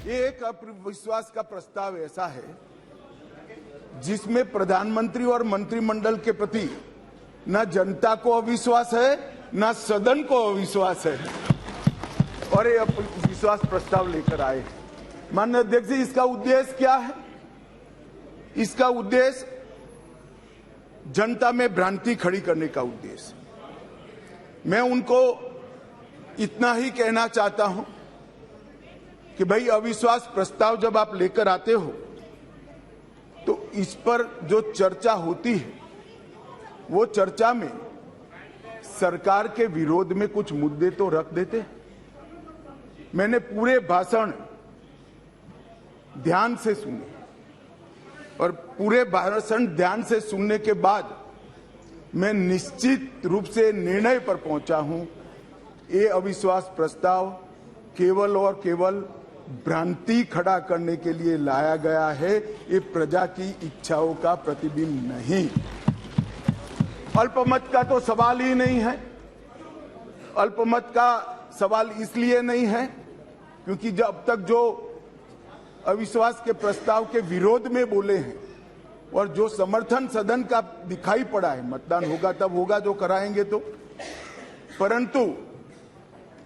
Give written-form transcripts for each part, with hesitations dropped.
ये एक अविश्वास का प्रस्ताव ऐसा है जिसमें प्रधानमंत्री और मंत्रिमंडल के प्रति न जनता को अविश्वास है न सदन को अविश्वास है और ये अविश्वास प्रस्ताव लेकर आए। माननीय अध्यक्ष जी, इसका उद्देश्य क्या है? इसका उद्देश्य जनता में भ्रांति खड़ी करने का उद्देश्य। मैं उनको इतना ही कहना चाहता हूं कि भाई, अविश्वास प्रस्ताव जब आप लेकर आते हो तो इस पर जो चर्चा होती है वो चर्चा में सरकार के विरोध में कुछ मुद्दे तो रख देते। मैंने पूरे भाषण ध्यान से सुने और पूरे भाषण ध्यान से सुनने के बाद मैं निश्चित रूप से निर्णय पर पहुंचा हूं, ये अविश्वास प्रस्ताव केवल और केवल भ्रांति खड़ा करने के लिए लाया गया है। ये प्रजा की इच्छाओं का प्रतिबिंब नहीं। अल्पमत का तो सवाल ही नहीं है। अल्पमत का सवाल इसलिए नहीं है क्योंकि जब तक जो अविश्वास के प्रस्ताव के विरोध में बोले हैं और जो समर्थन सदन का दिखाई पड़ा है, मतदान होगा तब होगा जो कराएंगे तो, परंतु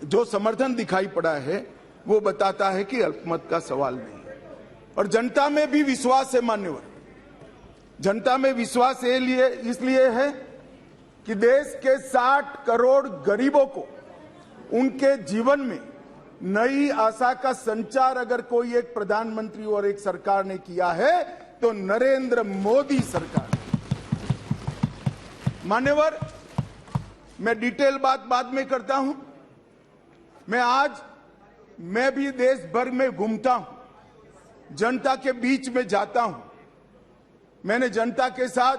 जो समर्थन दिखाई पड़ा है वो बताता है कि अल्पमत का सवाल नहीं है। और जनता में भी विश्वास है मान्यवर। जनता में विश्वास इसलिए है कि देश के 60 करोड़ गरीबों को उनके जीवन में नई आशा का संचार अगर कोई एक प्रधानमंत्री और एक सरकार ने किया है तो नरेंद्र मोदी सरकार। मान्यवर, मैं डिटेल बात बाद में करता हूं। मैं भी देश भर में घूमता हूं, जनता के बीच में जाता हूं। मैंने जनता के साथ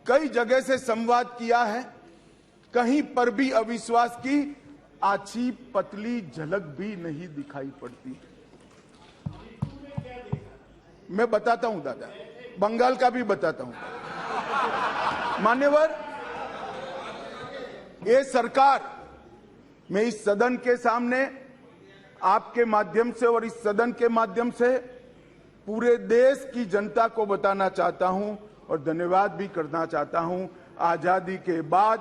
कई जगह से संवाद किया है। कहीं पर भी अविश्वास की आछी पतली झलक भी नहीं दिखाई पड़ती। मैं बताता हूं दादा, बंगाल का भी बताता हूं। मान्यवर, ये सरकार, मैं इस सदन के सामने आपके माध्यम से और इस सदन के माध्यम से पूरे देश की जनता को बताना चाहता हूं और धन्यवाद भी करना चाहता हूं। आजादी के बाद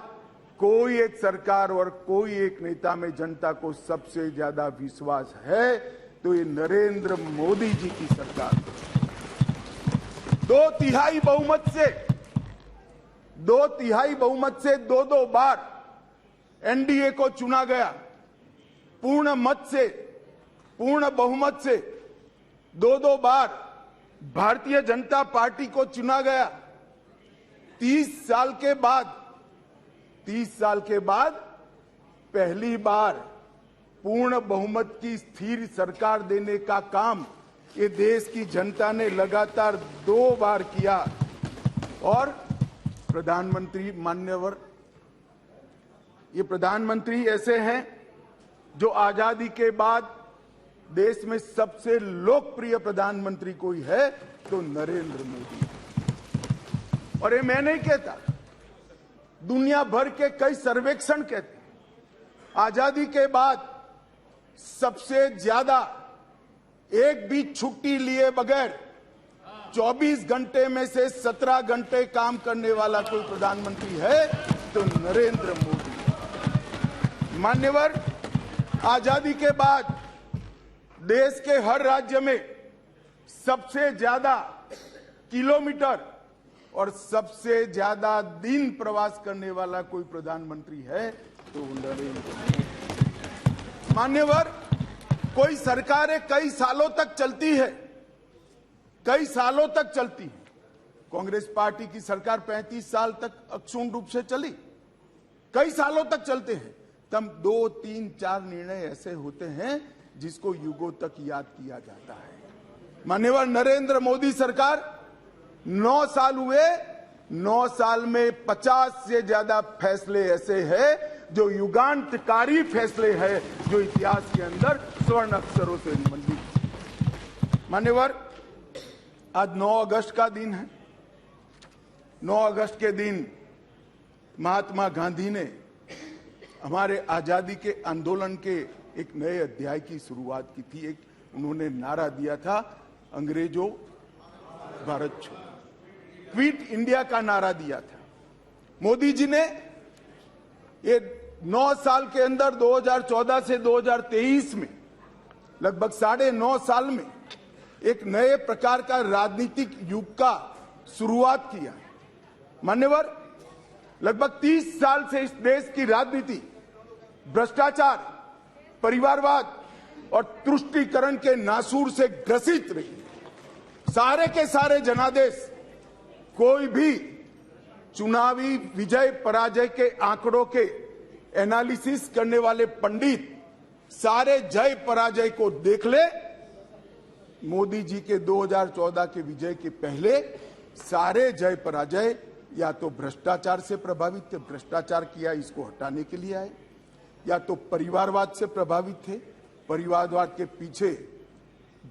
कोई एक सरकार और कोई एक नेता में जनता को सबसे ज्यादा विश्वास है तो ये नरेंद्र मोदी जी की सरकार। 2/3 बहुमत से दो बार एनडीए को चुना गया। पूर्ण बहुमत से दो बार भारतीय जनता पार्टी को चुना गया। 30 साल के बाद पहली बार पूर्ण बहुमत की स्थिर सरकार देने का काम ये देश की जनता ने लगातार 2 बार किया। और प्रधानमंत्री मान्यवर, ये प्रधानमंत्री ऐसे हैं जो आजादी के बाद देश में सबसे लोकप्रिय प्रधानमंत्री कोई है तो नरेंद्र मोदी। और ये मैं नहीं कहता, दुनिया भर के कई सर्वेक्षण कहते हैं आजादी के बाद सबसे ज्यादा एक भी छुट्टी लिए बगैर 24 घंटे में से 17 घंटे काम करने वाला कोई प्रधानमंत्री है तो नरेंद्र मोदी। मान्यवर, आजादी के बाद देश के हर राज्य में सबसे ज्यादा किलोमीटर और सबसे ज्यादा दिन प्रवास करने वाला कोई प्रधानमंत्री है तो नरेंद्र मोदी। मान्यवर, कोई सरकारें कई सालों तक चलती है। कांग्रेस पार्टी की सरकार 35 साल तक अक्षुण्ण रूप से चली। कई सालों तक चलते हैं, तब 2, 3, 4 निर्णय ऐसे होते हैं जिसको युगों तक याद किया जाता है। माननीय नरेंद्र मोदी सरकार 9 साल हुए, 9 साल में 50 से ज्यादा फैसले ऐसे हैं जो युगांतकारी फैसले हैं, जो इतिहास के अंदर स्वर्ण अक्षरों से निबंधित। मान्यवर, आज 9 अगस्त का दिन है। 9 अगस्त के दिन महात्मा गांधी ने हमारे आजादी के आंदोलन के एक नए अध्याय की शुरुआत की थी। एक उन्होंने नारा दिया था, अंग्रेजों भारत छोड़ो, क्विट इंडिया का नारा दिया था। मोदी जी ने ये 9 साल के अंदर 2014 से 2023 में लगभग 9.5 साल में एक नए प्रकार का राजनीतिक युग का शुरुआत किया। मान्यवर, लगभग 30 साल से इस देश की राजनीति भ्रष्टाचार, परिवारवाद और तुष्टीकरण के नासूर से ग्रसित रही। सारे के सारे जनादेश, कोई भी चुनावी विजय पराजय के आंकड़ों के एनालिसिस करने वाले पंडित सारे जय पराजय को देख ले। मोदी जी के 2014 के विजय के पहले सारे जय पराजय या तो भ्रष्टाचार से प्रभावित थे, भ्रष्टाचार किया इसको हटाने के लिए आए, या तो परिवारवाद से प्रभावित थे, परिवारवाद के पीछे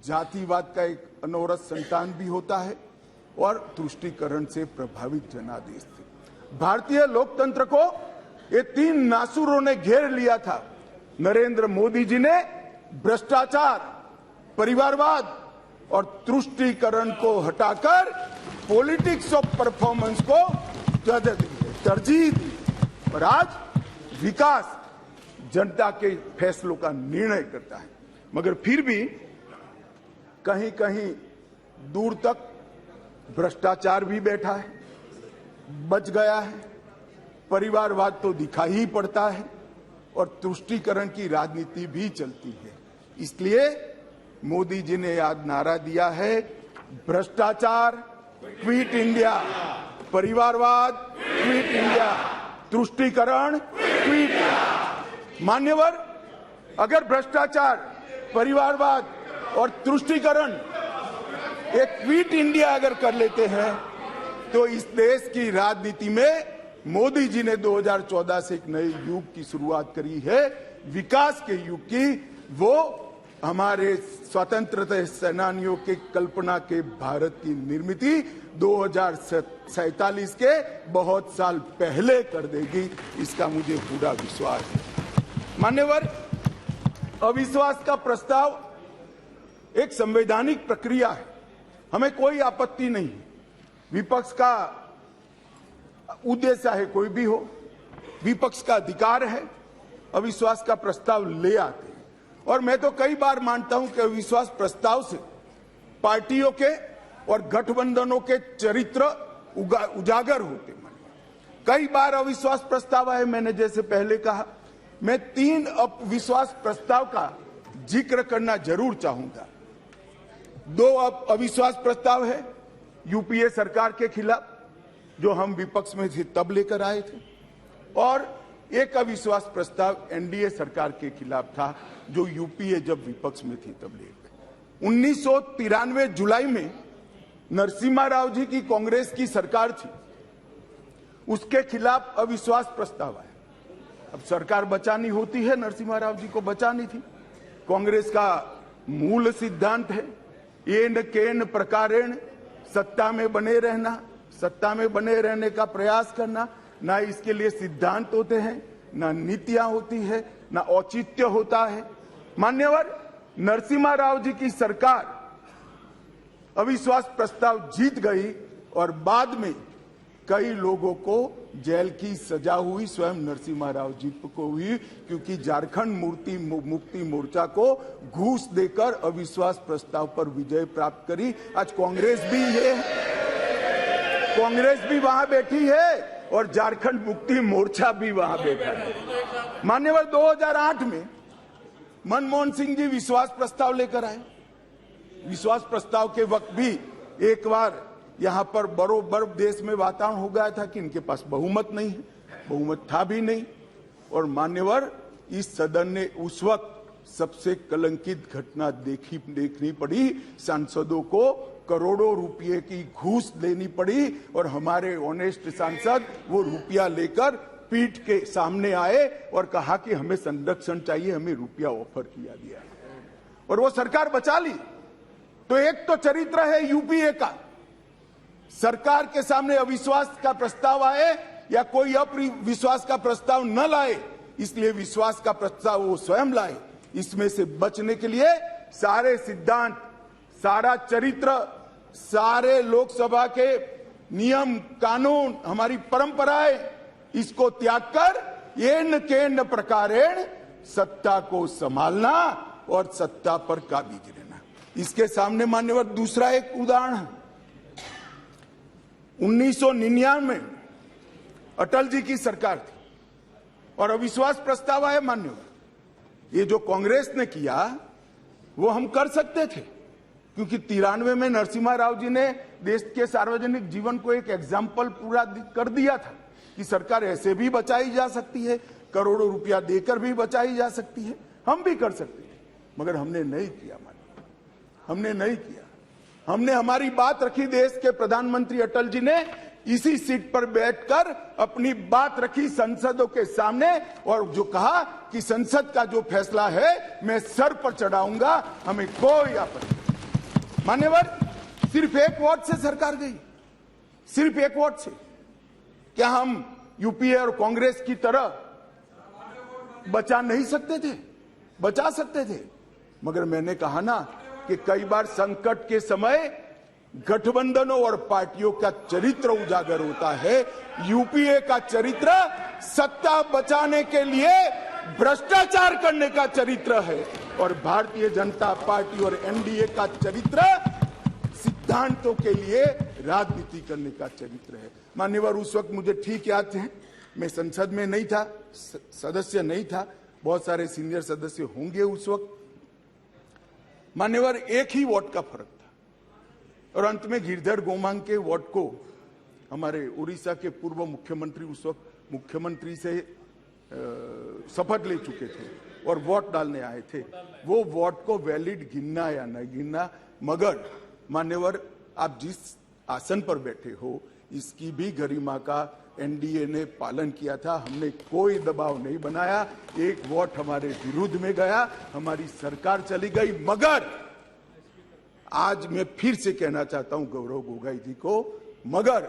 जातिवाद का एक अनवरत संतान भी होता है, और तुष्टीकरण से प्रभावित जनादेश थे। भारतीय लोकतंत्र को ये 3 नासुरों ने घेर लिया था। नरेंद्र मोदी जी ने भ्रष्टाचार, परिवारवाद और तुष्टीकरण को हटाकर पॉलिटिक्स ऑफ परफॉर्मेंस को तरजीह दी, और आज विकास जनता के फैसलों का निर्णय करता है। मगर फिर भी कहीं कहीं दूर तक भ्रष्टाचार भी बैठा है, बच गया है, परिवारवाद तो दिखाई ही पड़ता है, और तुष्टीकरण की राजनीति भी चलती है। इसलिए मोदी जी ने आज नारा दिया है, भ्रष्टाचार क्विट इंडिया, परिवारवाद क्विट इंडिया, तुष्टीकरण क्विट इंडिया। मान्यवर, अगर भ्रष्टाचार, परिवारवाद और तुष्टीकरण एक क्विट इंडिया अगर कर लेते हैं, तो इस देश की राजनीति में मोदी जी ने 2014 से एक नए युग की शुरुआत करी है, विकास के युग की। वो हमारे स्वतंत्रता सेनानियों के कल्पना के भारत की निर्मित 2047 के बहुत साल पहले कर देगी, इसका मुझे पूरा विश्वास है। मान्यवर, अविश्वास का प्रस्ताव एक संवैधानिक प्रक्रिया है, हमें कोई आपत्ति नहीं। विपक्ष का उद्देश्य है कोई भी हो, विपक्ष का अधिकार है, अविश्वास का प्रस्ताव ले आते हैं। और मैं तो कई बार मानता हूं कि अविश्वास प्रस्ताव से पार्टियों के और गठबंधनों के चरित्र उजागर होते। कई बार अविश्वास प्रस्ताव आए, मैंने जैसे पहले कहा, मैं 3 अविश्वास प्रस्ताव का जिक्र करना जरूर चाहूंगा। 2 अविश्वास प्रस्ताव है यूपीए सरकार के खिलाफ, जो हम विपक्ष में थे तब लेकर आए थे, और एक अविश्वास प्रस्ताव एनडीए सरकार के खिलाफ था, जो यूपीए जब विपक्ष में थी तब लेकर। 1993 जुलाई में नरसिम्हा राव जी की कांग्रेस की सरकार थी, उसके खिलाफ अविश्वास प्रस्ताव आया। अब सरकार बचानी होती है, नरसिम्हा राव जी को बचानी थी। कांग्रेस का मूल सिद्धांत है, येन केन प्रकारेण सत्ता में बने रहना, सत्ता में बने रहने का प्रयास करना। ना इसके लिए सिद्धांत होते हैं, ना नीतियां होती है, ना औचित्य होता है। मान्यवर, नरसिम्हा राव जी की सरकार अविश्वास प्रस्ताव जीत गई, और बाद में कई लोगों को जेल की सजा हुई, स्वयं नरसिम्हा राव जी को हुई, क्योंकि झारखंड मुक्ति मोर्चा को घूस देकर अविश्वास प्रस्ताव पर विजय प्राप्त करी। आज कांग्रेस भी है, कांग्रेस भी वहां बैठी है, और झारखंड मुक्ति मोर्चा भी वहां बैठा है। मान्यवर, 2008 में मनमोहन सिंह जी विश्वास प्रस्ताव लेकर आए। विश्वास प्रस्ताव के वक्त भी एक बार यहां पर बरोबर देश में वातावरण हो गया था कि इनके पास बहुमत नहीं है, बहुमत था भी नहीं। और मान्यवर, इस सदन ने उस वक्त सबसे कलंकित घटना देखनी पड़ी, सांसदों को करोड़ों रुपए की घूस देनी पड़ी, और हमारे ऑनेस्ट सांसद वो रुपया लेकर पीठ के सामने आए और कहा कि हमें संरक्षण चाहिए, हमें रुपया ऑफर किया गया, और वो सरकार बचा ली। तो एक तो चरित्र है यूपीए का, सरकार के सामने अविश्वास का प्रस्ताव आए या कोई अविश्वास का प्रस्ताव न लाए, इसलिए विश्वास का प्रस्ताव वो स्वयं लाए। इसमें से बचने के लिए सारे सिद्धांत, सारा चरित्र, सारे लोकसभा के नियम कानून, हमारी परंपराएं, इसको त्याग कर येन केन प्रकारेण सत्ता को संभालना और सत्ता पर काबिज रहना। इसके सामने मान्यवर दूसरा एक उदाहरण है। 1999 में अटल जी की सरकार थी और अविश्वास प्रस्ताव आया मान्यवर। ये जो कांग्रेस ने किया वो हम कर सकते थे, क्योंकि 93 में नरसिम्हा राव जी ने देश के सार्वजनिक जीवन को एक एग्जाम्पल पूरा कर दिया था कि सरकार ऐसे भी बचाई जा सकती है, करोड़ों रुपया देकर भी बचाई जा सकती है। हम भी कर सकते हैं, मगर हमने नहीं किया मान्यवर, हमने नहीं किया। हमने हमारी बात रखी। देश के प्रधानमंत्री अटल जी ने इसी सीट पर बैठकर अपनी बात रखी संसदों के सामने, और जो कहा कि संसद का जो फैसला है मैं सर पर चढ़ाऊंगा, हमें कोई आपत्ति नहीं। मान्यवर, सिर्फ एक वोट से सरकार गई, सिर्फ एक वोट से। क्या हम यूपीए और कांग्रेस की तरह बचा नहीं सकते थे? बचा सकते थे, मगर मैंने कहा ना कि कई बार संकट के समय गठबंधनों और पार्टियों का चरित्र उजागर होता है। यूपीए का चरित्र सत्ता बचाने के लिए भ्रष्टाचार करने का चरित्र है, और भारतीय जनता पार्टी और एनडीए का चरित्र सिद्धांतों के लिए राजनीति करने का चरित्र है। मान्यवर, उस वक्त मुझे ठीक याद है, मैं संसद में नहीं था, सदस्य नहीं था, बहुत सारे सीनियर सदस्य होंगे उस वक्त। मान्यवर, एक ही वोट का फर्क था, और अंत में गिरधर गोमांग के वोट को हमारे उड़ीसा के पूर्व मुख्यमंत्री उस वक्त मुख्यमंत्री से शपथ ले चुके थे और वोट डालने आए थे। वो वोट को वैलिड गिनना या न गिनना, मगर मान्यवर, आप जिस आसन पर बैठे हो इसकी भी गरिमा का एनडीए ने पालन किया था। हमने कोई दबाव नहीं बनाया, एक वोट हमारे विरुद्ध में गया, हमारी सरकार चली गई। मगर आज मैं फिर से कहना चाहता हूं गौरव गोगोई जी को, मगर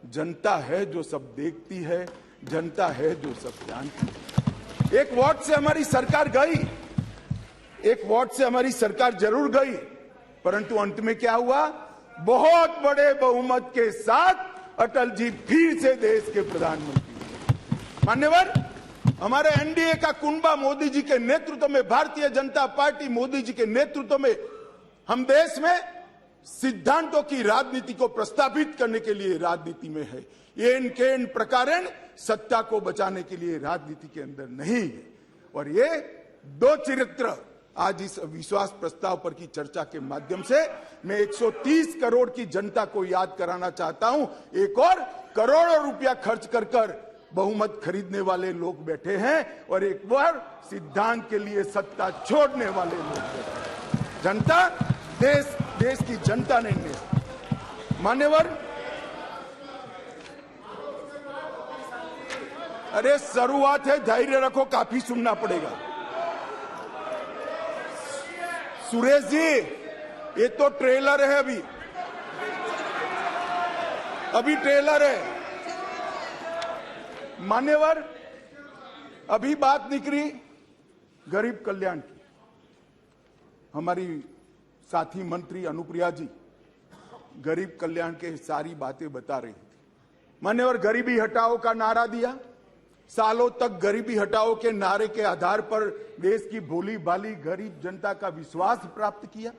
जनता है जो सब देखती है, जनता है जो सब जानती है। एक वोट से हमारी सरकार गई, एक वोट से हमारी सरकार जरूर गई, परंतु अंत में क्या हुआ? बहुत बड़े बहुमत के साथ अटल जी फिर से देश के प्रधानमंत्री। मान्यवर, हमारे एनडीए का कुनबा मोदी जी के नेतृत्व में, भारतीय जनता पार्टी मोदी जी के नेतृत्व में हम देश में सिद्धांतों की राजनीति को प्रस्तावित करने के लिए राजनीति में है। येन केन प्रकारेण सत्ता को बचाने के लिए राजनीति के अंदर नहीं है। और ये दो चरित्र आज इस विश्वास प्रस्ताव पर की चर्चा के माध्यम से मैं 130 करोड़ की जनता को याद कराना चाहता हूं। एक और करोड़ों रुपया खर्च कर बहुमत खरीदने वाले लोग बैठे हैं, और एक बार सिद्धांत के लिए सत्ता छोड़ने वाले लोग बैठे हैं। जनता, देश की जनता ने मान्यवर, अरे शुरुआत है, धैर्य रखो, काफी सुनना पड़ेगा। सुरेश जी, ये तो ट्रेलर है, अभी ट्रेलर है। मान्यवर, अभी बात निकली गरीब कल्याण की। हमारी साथी मंत्री अनुप्रिया जी गरीब कल्याण के सारी बातें बता रही थी। मान्यवर, गरीबी हटाओ का नारा दिया, सालों तक गरीबी हटाओ के नारे के आधार पर देश की भोली भाली गरीब जनता का विश्वास प्राप्त किया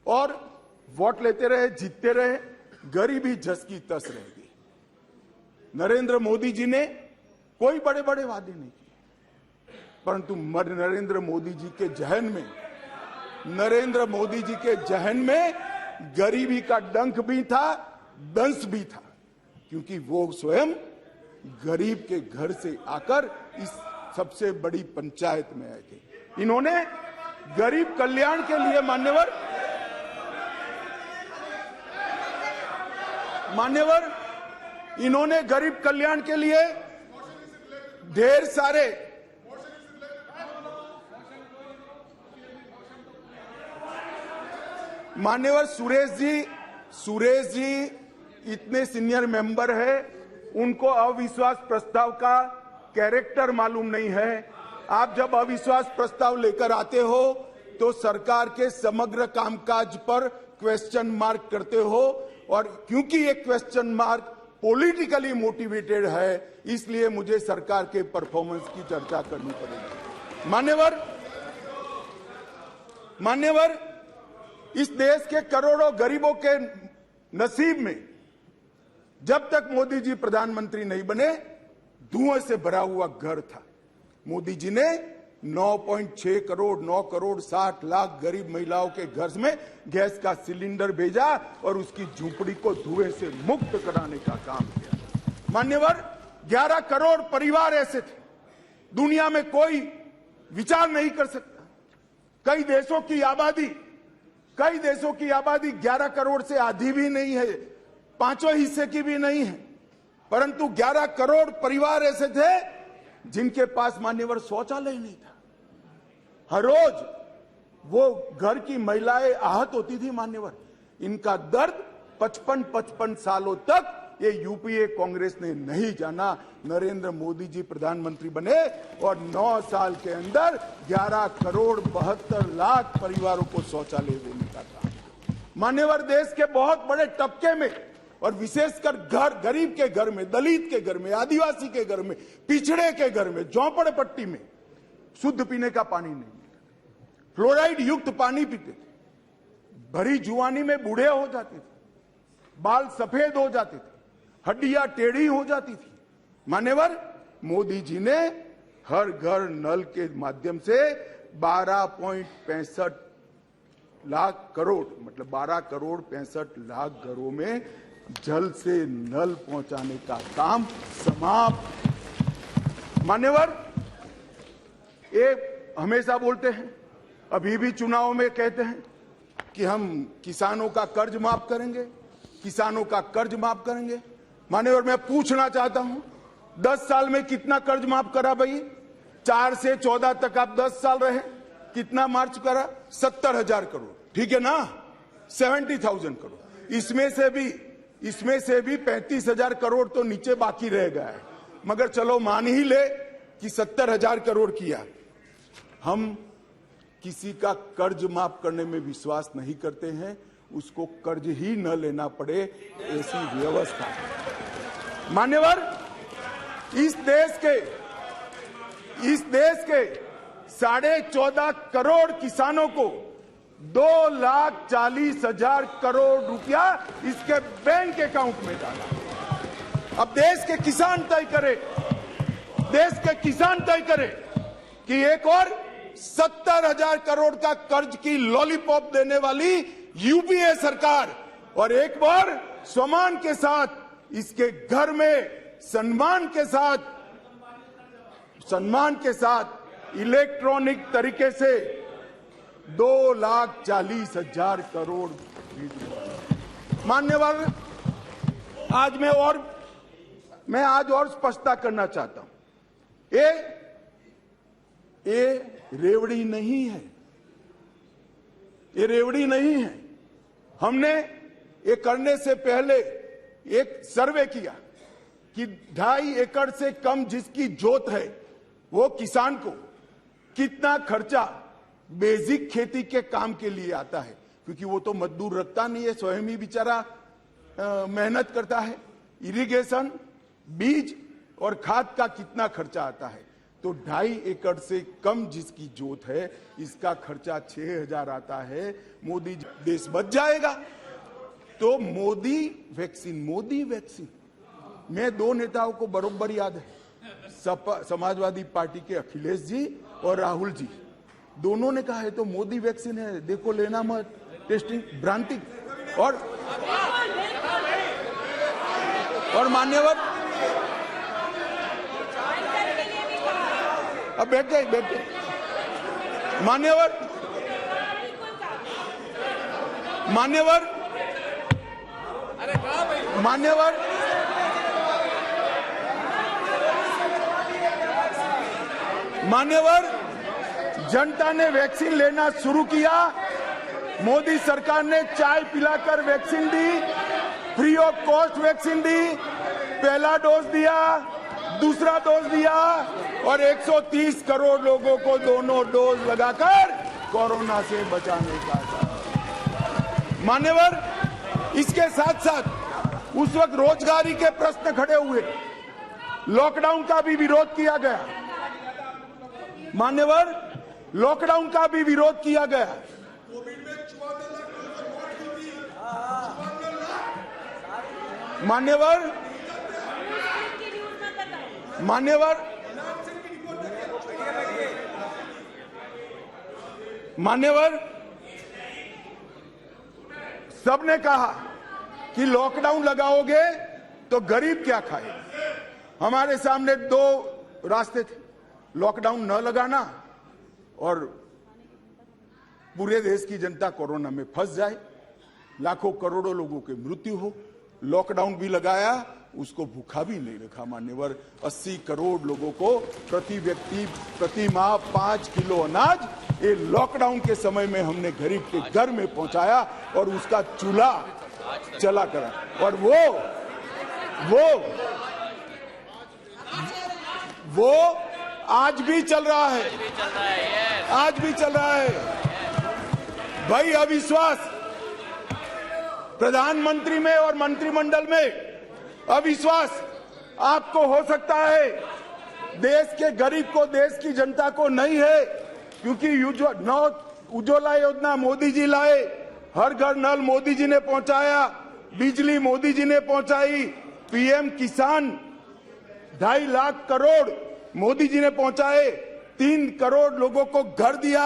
और वोट लेते रहे, जीतते रहे, गरीबी जस की तस रह गई। नरेंद्र मोदी जी ने कोई बड़े बड़े वादे नहीं किए, परंतु नरेंद्र मोदी जी के जहन में गरीबी का डंक भी था, दंश भी था, क्योंकि वो स्वयं गरीब के घर से आकर इस सबसे बड़ी पंचायत में आए थे। इन्होंने गरीब कल्याण के लिए मान्यवर, इन्होंने गरीब कल्याण के लिए ढेर सारे मान्यवर सुरेश जी इतने सीनियर मेंबर है, उनको अविश्वास प्रस्ताव का कैरेक्टर मालूम नहीं है। आप जब अविश्वास प्रस्ताव लेकर आते हो तो सरकार के समग्र कामकाज पर क्वेश्चन मार्क करते हो, और क्योंकि ये क्वेश्चन मार्क पॉलिटिकली मोटिवेटेड है, इसलिए मुझे सरकार के परफॉर्मेंस की चर्चा करनी पड़ेगी। मान्यवर, इस देश के करोड़ों गरीबों के नसीब में जब तक मोदी जी प्रधानमंत्री नहीं बने, धुएं से भरा हुआ घर था। मोदी जी ने 9.6 करोड़ 9 करोड़ 60 लाख गरीब महिलाओं के घर में गैस का सिलेंडर भेजा और उसकी झूंपड़ी को धुएं से मुक्त कराने का काम किया। मान्यवर, 11 करोड़ परिवार ऐसे थे, दुनिया में कोई विचार नहीं कर सकता। कई देशों की आबादी 11 करोड़ से आधी भी नहीं है, 5वें हिस्से की भी नहीं है, परंतु 11 करोड़ परिवार ऐसे थे जिनके पास मान्यवर शौचालय नहीं था। हर रोज वो घर की महिलाएं आहत होती थी। मान्यवर, इनका दर्द 55 सालों तक ये यूपीए कांग्रेस ने नहीं जाना। नरेंद्र मोदी जी प्रधानमंत्री बने और 9 साल के अंदर 11 करोड़ 72 लाख परिवारों को शौचालय देने का काम। मान्यवर, देश के बहुत बड़े तबके में और विशेषकर गरीब के घर में, दलित के घर में, आदिवासी के घर में, पिछड़े के घर में, झोंपड़पट्टी में शुद्ध पीने का पानी नहीं मिलता, फ्लोराइड युक्त पानी पीते थे, भरी जुआनी में बूढ़े हो जाते थे, बाल सफेद हो जाते थे, हड्डियां टेढ़ी हो जाती थी। मान्यवर, मोदी जी ने हर घर नल के माध्यम से 12.65 लाख करोड़, मतलब 12 करोड़ 65 लाख घरों में जल से नल पहुंचाने का काम समाप्त। मान्यवर, ये हमेशा बोलते हैं, अभी भी चुनाव में कहते हैं कि हम किसानों का कर्ज माफ करेंगे, किसानों का कर्ज माफ करेंगे। मान्यवर, मैं पूछना चाहता हूं, 10 साल में कितना कर्ज माफ करा भाई? 4 से 14 तक आप 10 साल रहे, कितना मार्च करा? 70,000 करोड़, ठीक है ना? 70,000 करोड़। इसमें से भी 35,000 करोड़ तो नीचे बाकी रह गया है, मगर चलो मान ही ले कि 70,000 करोड़ किया। हम किसी का कर्ज माफ करने में विश्वास नहीं करते हैं, उसको कर्ज ही न लेना पड़े, ऐसी व्यवस्था। मान्यवर, इस देश के 14.5 करोड़ किसानों को 2,40,000 करोड़ रुपया इसके बैंक अकाउंट में डाला। अब देश के किसान तय करे कि एक और 70,000 करोड़ का कर्ज की लॉलीपॉप देने वाली यूपीए सरकार, और एक बार सम्मान के साथ इसके घर में सम्मान के साथ इलेक्ट्रॉनिक तरीके से 2,40,000 करोड़। मान्यवर, मैं आज और स्पष्टता करना चाहता हूं, ये रेवड़ी नहीं है, ये रेवड़ी नहीं है। हमने ये करने से पहले एक सर्वे किया कि 2.5 एकड़ से कम जिसकी जोत है वो किसान को कितना खर्चा बेसिक खेती के काम के लिए आता है, क्योंकि वो तो मजदूर रखता नहीं है, स्वयं ही बेचारा मेहनत करता है। इरिगेशन, बीज और खाद का कितना खर्चा आता है, तो 2.5 एकड़ से कम जिसकी जोत है इसका खर्चा 6,000 आता है। मोदी देश बच जाएगा। तो मोदी वैक्सीन मैं 2 नेताओं को बरोबर याद है, समाजवादी पार्टी के अखिलेश जी और राहुल जी, दोनों ने कहा है तो मोदी वैक्सीन है, देखो लेना मत, टेस्टिंग भ्रांति। और मान्यवर, अब बैठ जाए। मान्यवर, जनता ने वैक्सीन लेना शुरू किया। मोदी सरकार ने चाय पिलाकर वैक्सीन दी, फ्री ऑफ कॉस्ट वैक्सीन दी, पहला डोज दिया, दूसरा डोज दिया और 130 करोड़ लोगों को दोनों डोज लगाकर कोरोना से बचाने का काम। मान्यवर, इसके साथ साथ उस वक्त रोजगारी के प्रश्न खड़े हुए, लॉकडाउन का भी विरोध किया गया। मान्यवर, लॉकडाउन का भी विरोध किया गया। मान्यवर, सबने कहा कि लॉकडाउन लगाओगे तो गरीब क्या खाए। हमारे सामने दो रास्ते थे, लॉकडाउन न लगाना और पूरे देश की जनता कोरोना में फंस जाए, लाखों करोड़ों लोगों की मृत्यु हो। लॉकडाउन भी लगाया, उसको भूखा भी नहीं रखा। मान्यवर, 80 करोड़ लोगों को प्रति व्यक्ति प्रति माह 5 किलो अनाज ये लॉकडाउन के समय में हमने गरीब के घर में पहुंचाया और उसका चूल्हा चला करा। और वो आज भी चल रहा है, आज भी चल रहा है। भाई, अविश्वास प्रधानमंत्री में और मंत्रिमंडल में अविश्वास आपको हो सकता है, देश के गरीब को, देश की जनता को नहीं है, क्योंकि उज्ज्वला योजना मोदी जी लाए, हर घर नल मोदी जी ने पहुंचाया, बिजली मोदी जी ने पहुंचाई, पीएम किसान 2.5 लाख करोड़ मोदी जी ने पहुंचाए, 3 करोड़ लोगों को घर दिया,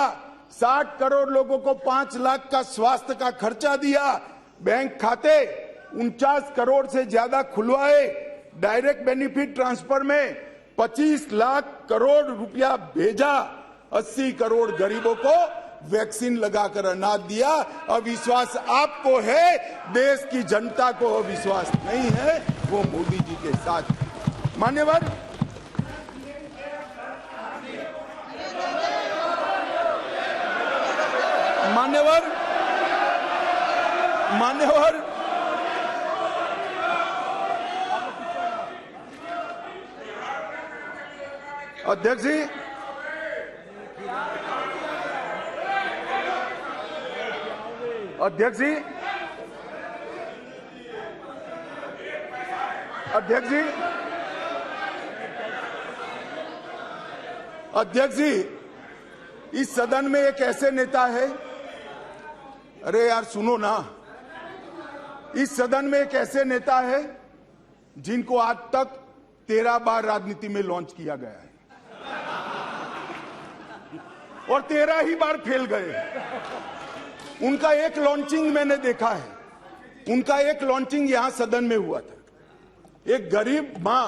60 करोड़ लोगों को 5 लाख का स्वास्थ्य का खर्चा दिया, बैंक खाते 49 करोड़ से ज्यादा खुलवाए, डायरेक्ट बेनिफिट ट्रांसफर में 25 लाख करोड़ रुपया भेजा, 80 करोड़ गरीबों को वैक्सीन लगाकर अनाज दिया। अविश्वास आपको है, देश की जनता को अविश्वास नहीं है, वो मोदी जी के साथ। मान्यवर, अध्यक्ष जी, अध्यक्ष जी, अध्यक्ष जी, अध्यक्ष जी, इस सदन में एक ऐसे नेता है, अरे यार सुनो ना, इस सदन में एक ऐसे नेता है जिनको आज तक 13 बार राजनीति में लॉन्च किया गया है और 13 ही बार फेल गए। उनका एक लॉन्चिंग मैंने देखा है, उनका एक लॉन्चिंग यहां सदन में हुआ था। एक गरीब मां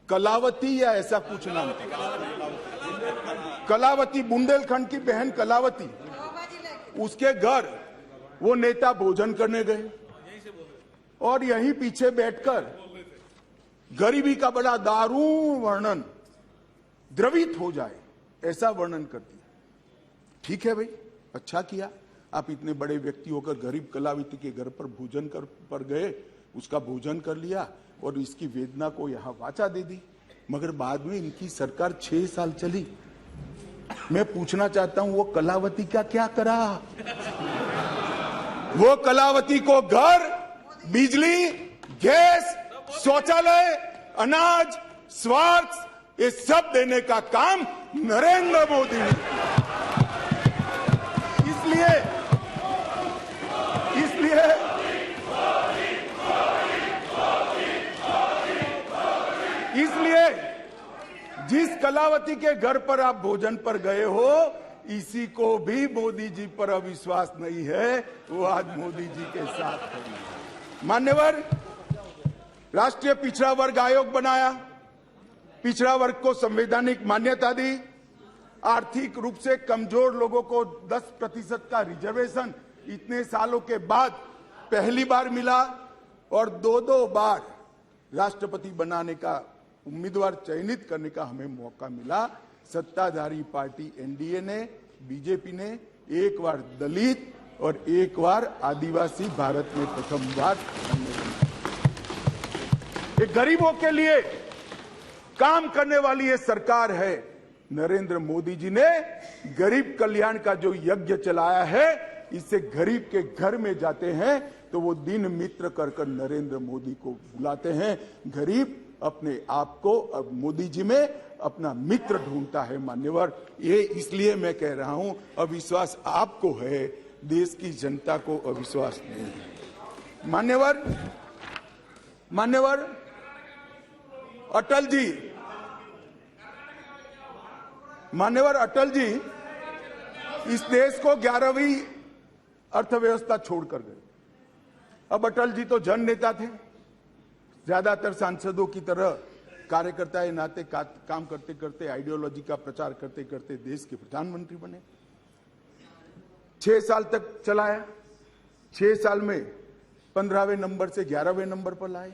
कलावती या ऐसा कुछ नाम था, कलावती, बुंदेलखंड की बहन कलावती, उसके घर वो नेता भोजन करने गए और यहीं पीछे बैठकर गरीबी का बड़ा दारुण वर्णन, द्रवित हो जाए ऐसा वर्णन कर दिया। ठीक है भाई, अच्छा किया, आप इतने बड़े व्यक्ति होकर गरीब कलावती के घर पर भोजन पर गए, उसका भोजन कर लिया और इसकी वेदना को यहां वाचा दे दी। मगर बाद में इनकी सरकार 6 साल चली। मैं पूछना चाहता हूं, वो कलावती का क्या करा? वो कलावती को घर, बिजली, गैस, शौचालय, अनाज, स्वास्थ्य, ये सब देने का काम नरेंद्र मोदी ने किया। इसलिए जिस कलावती के घर पर आप भोजन पर गए हो, इसी को भी मोदी जी पर अविश्वास नहीं है, वो आज मोदी जी के साथ है। मान्यवर, राष्ट्रीय पिछड़ा वर्ग आयोग बनाया, पिछड़ा वर्ग को संवैधानिक मान्यता दी, आर्थिक रूप से कमजोर लोगों को 10% का रिजर्वेशन इतने सालों के बाद पहली बार मिला और 2 बार राष्ट्रपति बनाने का उम्मीदवार चयनित करने का हमें मौका मिला। सत्ताधारी पार्टी एनडीए ने, बीजेपी ने एक बार दलित और एक बार आदिवासी भारत में प्रथम बार गरीबों के लिए काम करने वाली ये सरकार है। नरेंद्र मोदी जी ने गरीब कल्याण का जो यज्ञ चलाया है, इससे गरीब के घर में जाते हैं तो वो दिन मित्र कर कर नरेंद्र मोदी को बुलाते हैं। गरीब अपने आप को अब मोदी जी में अपना मित्र ढूंढता है। मान्यवर, ये इसलिए मैं कह रहा हूं, अविश्वास आपको है, देश की जनता को अविश्वास नहीं है। मान्यवर अटल जी इस देश को 11वीं अर्थव्यवस्था छोड़कर गए। अब अटल जी तो जन नेता थे, ज्यादातर सांसदों की तरह कार्यकर्ता के नाते काम करते करते, आइडियोलॉजी का प्रचार करते करते देश के प्रधानमंत्री बने। 6 साल तक चलाया। 6 साल में 15वें नंबर से 11वें नंबर पर लाए।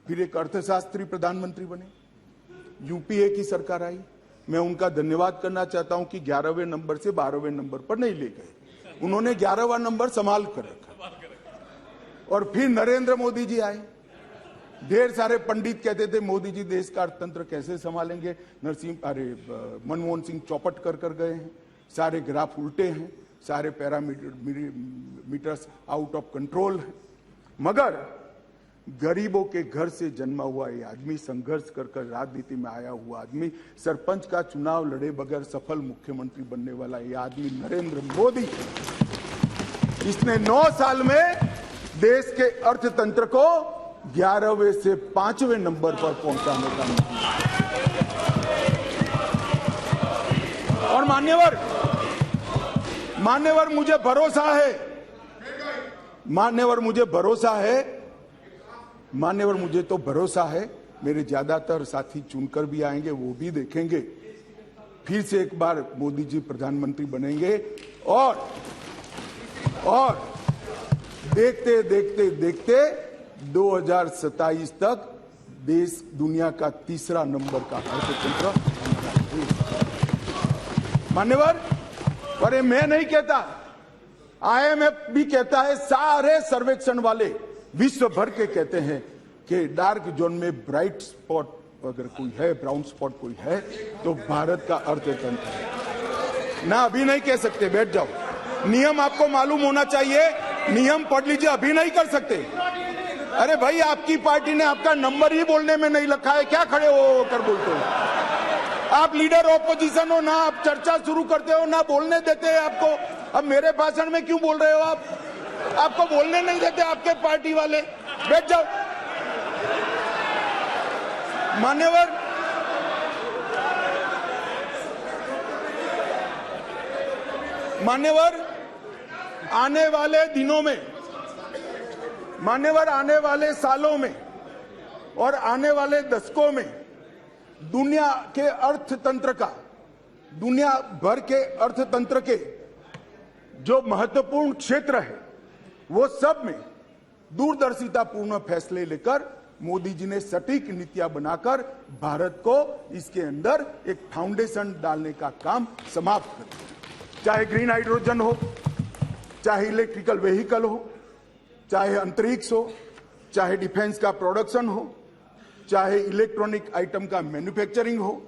फिर एक अर्थशास्त्री प्रधानमंत्री बने। यूपीए की सरकार आई। मैं उनका धन्यवाद करना चाहता हूं कि 11वें नंबर से 12वें नंबर पर नहीं ले गए, उन्होंने 11वां नंबर संभाल कर रखा। और फिर नरेंद्र मोदी जी आए। ढेर सारे पंडित कहते थे मोदी जी देश का अर्थतंत्र कैसे संभालेंगे। मनमोहन सिंह चौपट कर गए हैं, सारे ग्राफ उल्टे हैं, सारे पैरामीटर्स आउट ऑफ कंट्रोल है। मगर गरीबों के घर से जन्मा हुआ ये आदमी, संघर्ष कर राजनीति में आया हुआ आदमी, सरपंच का चुनाव लड़े बगैर सफल मुख्यमंत्री बनने वाला ये आदमी नरेंद्र मोदी, इसने 9 साल में देश के अर्थतंत्र को 11वें से 5वें नंबर पर पहुंचाने का और मान्यवर मुझे तो भरोसा है, मेरे ज्यादातर साथी चुनकर भी आएंगे, वो भी देखेंगे। फिर से एक बार मोदी जी प्रधानमंत्री बनेंगे और देखते देखते देखते 2027 तक देश दुनिया का 3रा नंबर का अर्थतंत्र। मान्यवर, पर ये मैं नहीं कहता, IMF भी कहता है, सारे सर्वेक्षण वाले विश्व भर के कहते हैं कि डार्क जोन में ब्राइट स्पॉट अगर कोई है, ब्राउन स्पॉट कोई है, तो भारत का अर्थतंत्र है। ना अभी नहीं कह सकते, बैठ जाओ। नियम आपको मालूम होना चाहिए, नियम पढ़ लीजिए, अभी नहीं कर सकते। अरे भाई, आपकी पार्टी ने आपका नंबर ही बोलने में नहीं लिखा है, क्या खड़े हो कर बोलते हो? आप लीडर ऑपोजिशन हो ना, आप चर्चा शुरू करते हो ना, बोलने देते हैं आपको। अब मेरे भाषण में क्यों बोल रहे हो आप? आपको बोलने नहीं देते आपके पार्टी वाले, बैठ जाओ। मान्यवर, आने वाले दिनों में, आने वाले सालों में और आने वाले दशकों में दुनिया के अर्थतंत्र का, दुनिया भर के अर्थतंत्र के जो महत्वपूर्ण क्षेत्र है, वो सब में दूरदर्शितापूर्ण फैसले लेकर मोदी जी ने सटीक नीतियां बनाकर भारत को इसके अंदर एक फाउंडेशन डालने का काम समाप्त कर दिया। चाहे ग्रीन हाइड्रोजन हो, चाहे इलेक्ट्रिकल व्हीकल हो, चाहे अंतरिक्ष हो, चाहे डिफेंस का प्रोडक्शन हो, चाहे इलेक्ट्रॉनिक आइटम का मैन्युफैक्चरिंग हो,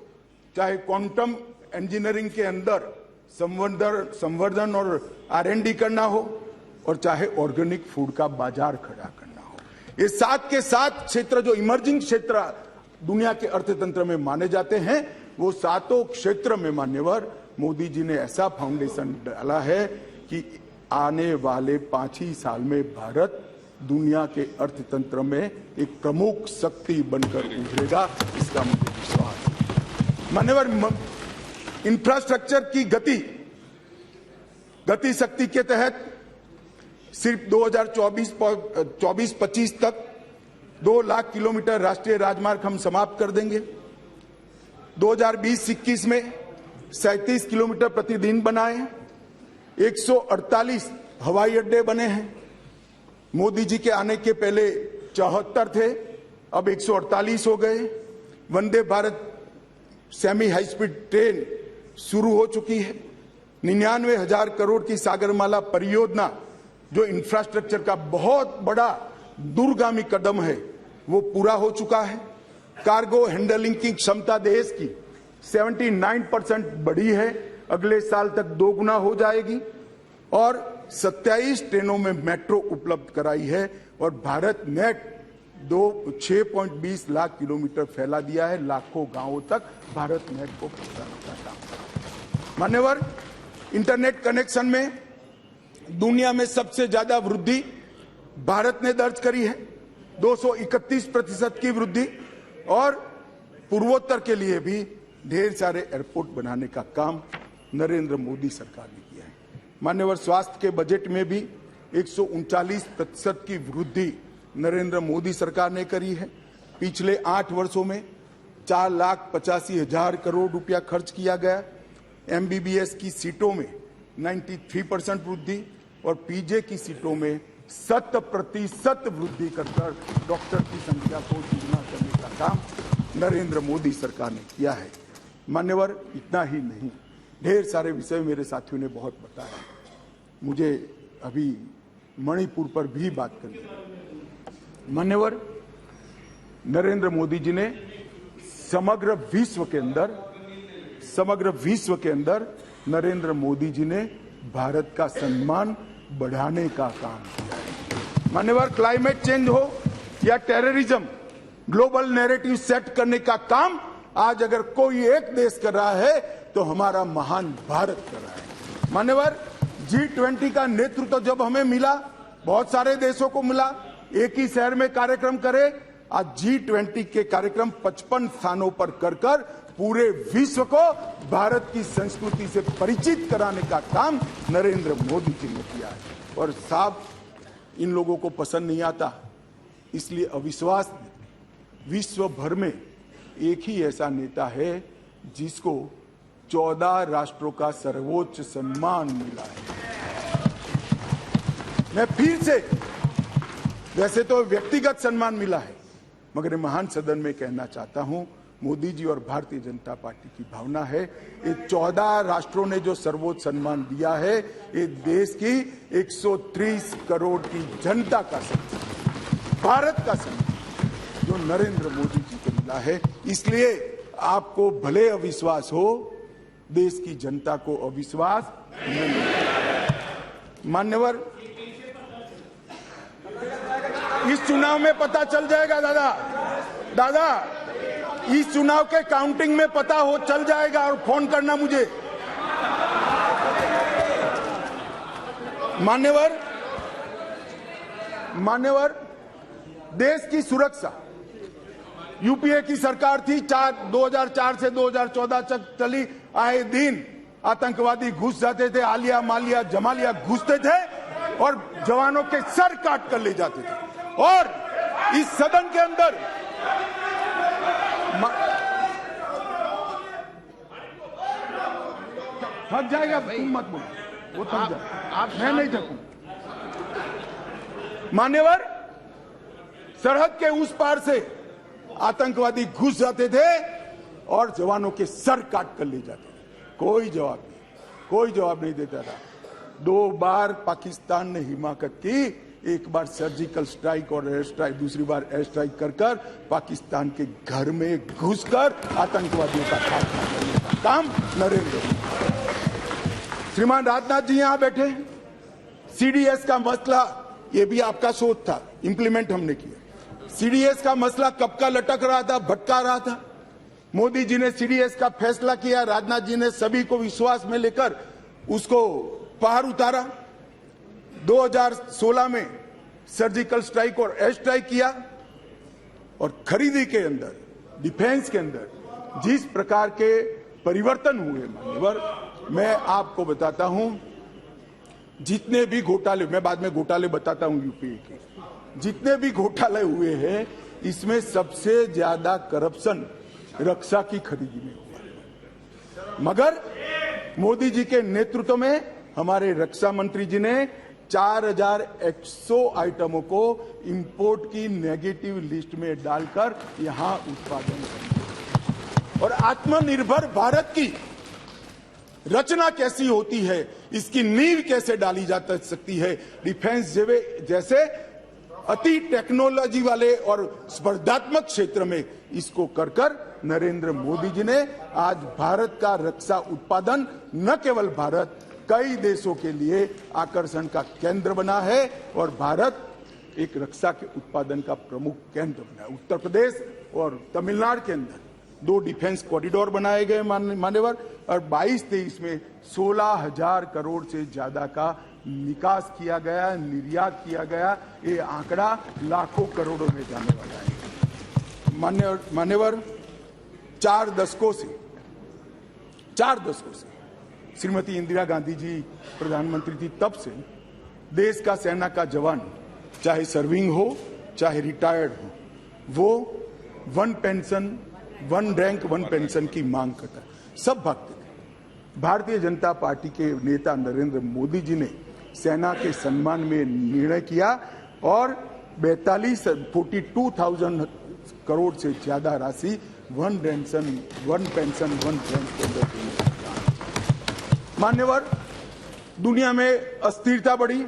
चाहे क्वांटम इंजीनियरिंग के अंदर संवर्धन और R&D करना हो, और चाहे ऑर्गेनिक फूड का बाजार खड़ा करना हो। ये 7 के 7 क्षेत्र जो इमर्जिंग क्षेत्र दुनिया के अर्थतंत्र में माने जाते हैं, वो 7 क्षेत्र में मान्यवर मोदी जी ने ऐसा फाउंडेशन डाला है कि आने वाले 5 ही साल में भारत दुनिया के अर्थतंत्र में एक प्रमुख शक्ति बनकर उभरेगा, इसका मुझे विश्वास है। मान्यवर, इंफ्रास्ट्रक्चर की गति शक्ति के तहत सिर्फ 2024-25 तक 2 लाख किलोमीटर राष्ट्रीय राजमार्ग हम समाप्त कर देंगे। 2020-21 में 37 किलोमीटर प्रतिदिन बनाए, 148 हवाई अड्डे बने हैं। मोदी जी के आने के पहले 74 थे, अब 148 हो गए। Vande Bharat semi high speed train शुरू हो चुकी है। 99,000 करोड़ की सागरमाला परियोजना, जो इंफ्रास्ट्रक्चर का बहुत बड़ा दूरगामी कदम है, वो पूरा हो चुका है। कार्गो हैंडलिंग की क्षमता देश की 79% बढ़ी है। अगले साल तक 2 गुना हो जाएगी और 27 ट्रेनों में मेट्रो उपलब्ध कराई है और भारत नेट 6.20 लाख किलोमीटर फैला दिया है। लाखों गांवों तक भारत नेट को पहुंचाने का काम। मान्यवर, इंटरनेट कनेक्शन में दुनिया में सबसे ज्यादा वृद्धि भारत ने दर्ज करी है, 231% की वृद्धि, और पूर्वोत्तर के लिए भी ढेर सारे एयरपोर्ट बनाने का काम नरेंद्र मोदी सरकार ने किया है। मान्यवर, स्वास्थ्य के बजट में भी 139% की वृद्धि नरेंद्र मोदी सरकार ने करी है। पिछले 8 वर्षों में 4,85,000 करोड़ रुपया खर्च किया गया। MBBS की सीटों में 93% वृद्धि और PJ की सीटों में 100% वृद्धि कर डॉक्टर की संख्या को दुगना करने का काम नरेंद्र मोदी सरकार ने किया है। मान्यवर, इतना ही नहीं, ढेर सारे विषय मेरे साथियों ने बहुत बताया। मुझे अभी मणिपुर पर भी बात करनी है। मान्यवर, नरेंद्र मोदी जी ने समग्र विश्व के अंदर नरेंद्र मोदी जी ने भारत का सम्मान बढ़ाने का काम किया है। मान्यवर, क्लाइमेट चेंज हो या टेररिज्म, ग्लोबल नैरेटिव सेट करने का काम आज अगर कोई एक देश कर रहा है तो हमारा महान भारत कर रहा है। मान्यवर, G20 का नेतृत्व जब हमें मिला, बहुत सारे देशों को मिला, एक ही शहर में कार्यक्रम करे। आज G20 के कार्यक्रम 55 स्थानों पर कर पूरे विश्व को भारत की संस्कृति से परिचित कराने का काम नरेंद्र मोदी जी ने किया है। और साहब, इन लोगों को पसंद नहीं आता, इसलिए अविश्वास। विश्व भर में एक ही ऐसा नेता है जिसको 14 राष्ट्रों का सर्वोच्च सम्मान मिला है। मैं फिर से, वैसे तो व्यक्तिगत सम्मान मिला है, मगर महान सदन में कहना चाहता हूं, मोदी जी और भारतीय जनता पार्टी की भावना है। ये 14 राष्ट्रों ने जो सर्वोच्च सम्मान दिया है, ये देश की 130 करोड़ की जनता का सम्मान, भारत का सम्मान जो नरेंद्र मोदी जी को मिला है। इसलिए आपको भले अविश्वास हो, देश की जनता को अविश्वास नहीं। मान्यवर, इस चुनाव में पता चल जाएगा दादा, इस चुनाव के काउंटिंग में पता चल जाएगा, और फोन करना मुझे। मान्यवर, देश की सुरक्षा, यूपीए की सरकार थी, 2004 से 2014 तक चली। आए दिन आतंकवादी घुस जाते थे, आलिया मालिया जमालिया घुसते थे और जवानों के सर काट कर ले जाते थे। और इस सदन के अंदर थक जाएगा, तुम मत बोलो, वो थक जाए, मैं नहीं थकूं। मान्यवर, सरहद के उस पार से आतंकवादी घुस जाते थे और जवानों के सर काट कर ले जाते थे। कोई जवाब नहीं देता था। 2 बार पाकिस्तान ने हिमाकत की, एक बार सर्जिकल स्ट्राइक और एयर स्ट्राइक, दूसरी बार एयर स्ट्राइक कर पाकिस्तान के घर में घुसकर आतंकवादियों का खात्मा करने का काम नरेंद्र मोदी। श्रीमान राजनाथ जी यहां बैठे। CDS का मसला, ये भी आपका सोच था, इंप्लीमेंट हमने किया। CDS का मसला कब का लटक रहा था, भटका रहा था। मोदी जी ने CDS का फैसला किया, राजनाथ जी ने सभी को विश्वास में लेकर उसको पार उतारा। 2016 में सर्जिकल स्ट्राइक और एयर स्ट्राइक किया, और खरीदी के अंदर, डिफेंस के अंदर जिस प्रकार के परिवर्तन हुए, मान्यवर, मैं आपको बताता हूं, जितने भी घोटाले, मैं बाद में घोटाले बताता हूं यूपीए के, जितने भी घोटाले हुए हैं, इसमें सबसे ज्यादा करप्शन रक्षा की खरीदी में हुआ। मगर मोदी जी के नेतृत्व में हमारे रक्षा मंत्री जी ने 4100 आइटमों को इंपोर्ट की नेगेटिव लिस्ट में डालकर यहां उत्पादन किया। और आत्मनिर्भर भारत की रचना कैसी होती है, इसकी नींव कैसे डाली जा सकती है, डिफेंस जैसे अति टेक्नोलॉजी वाले और स्पर्धात्मक क्षेत्र में इसको कर नरेंद्र मोदी जी ने आज भारत का रक्षा उत्पादन न केवल भारत, कई देशों के लिए आकर्षण का केंद्र बना है और भारत एक रक्षा के उत्पादन का प्रमुख केंद्र बना है। उत्तर प्रदेश और तमिलनाडु के अंदर 2 डिफेंस कॉरिडोर बनाए गए मान्यवर, और 22-23 में 16,000 करोड़ से ज्यादा का निकास किया गया, निर्यात किया गया। ये आंकड़ा लाखों करोड़ों में जाने वाला है। मान्यवर 4 दशकों से श्रीमती इंदिरा गांधी जी प्रधानमंत्री थी, तब से देश का सेना का जवान, चाहे सर्विंग हो चाहे रिटायर्ड हो, वो 1 पेंशन 1 रैंक 1 पेंशन की मांग करता है। सब भागते थे। भारतीय जनता पार्टी के नेता नरेंद्र मोदी जी ने सेना के सम्मान में निर्णय किया और 42,000 करोड़ से ज्यादा राशि 1 पेंशन 1 रैंक के अंदर देने का काम। मान्यवर, दुनिया में अस्थिरता बढ़ी,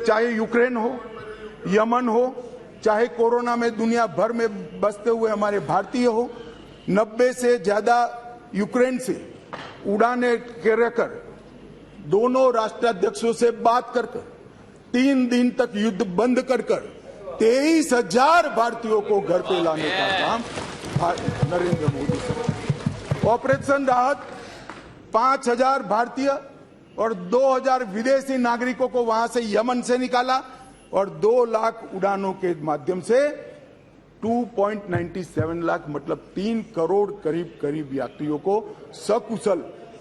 चाहे यूक्रेन हो, यमन हो, चाहे कोरोना में दुनिया भर में बसते हुए हमारे भारतीय हो, 90 से ज्यादा यूक्रेन से उड़ाने कर दोनों राष्ट्राध्यक्षों से बात कर 3 दिन तक युद्ध बंद कर 23,000 भारतीयों को घर पे लाने का काम नरेंद्र मोदी से। ऑपरेशन राहत 5,000 भारतीय और 2,000 विदेशी नागरिकों को वहां से यमन से निकाला और 2 लाख उड़ानों के माध्यम से 2.97 लाख मतलब 3 करोड़ करीब यात्रियों को सकुशल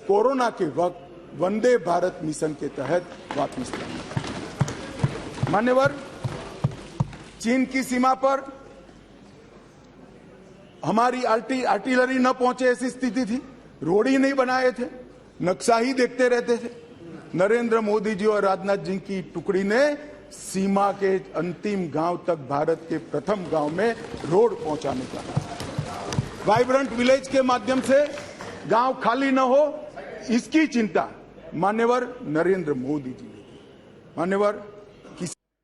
कोरोना के वक्त वंदे भारत मिशन के तहत वापस लाया। मान्यवर, चीन की सीमा पर हमारी आर्टिलरी न पहुंचे ऐसी स्थिति थी, रोड ही नहीं बनाए थे, नक्शा ही देखते रहते थे। नरेंद्र मोदी जी और राजनाथ जी की टुकड़ी ने सीमा के अंतिम गांव तक भारत के प्रथम गांव में रोड पहुंचाने का, वाइब्रेंट विलेज के माध्यम से गांव खाली न हो, इसकी चिंता मान्यवर नरेंद्र मोदी जी ने की। मान्यवर,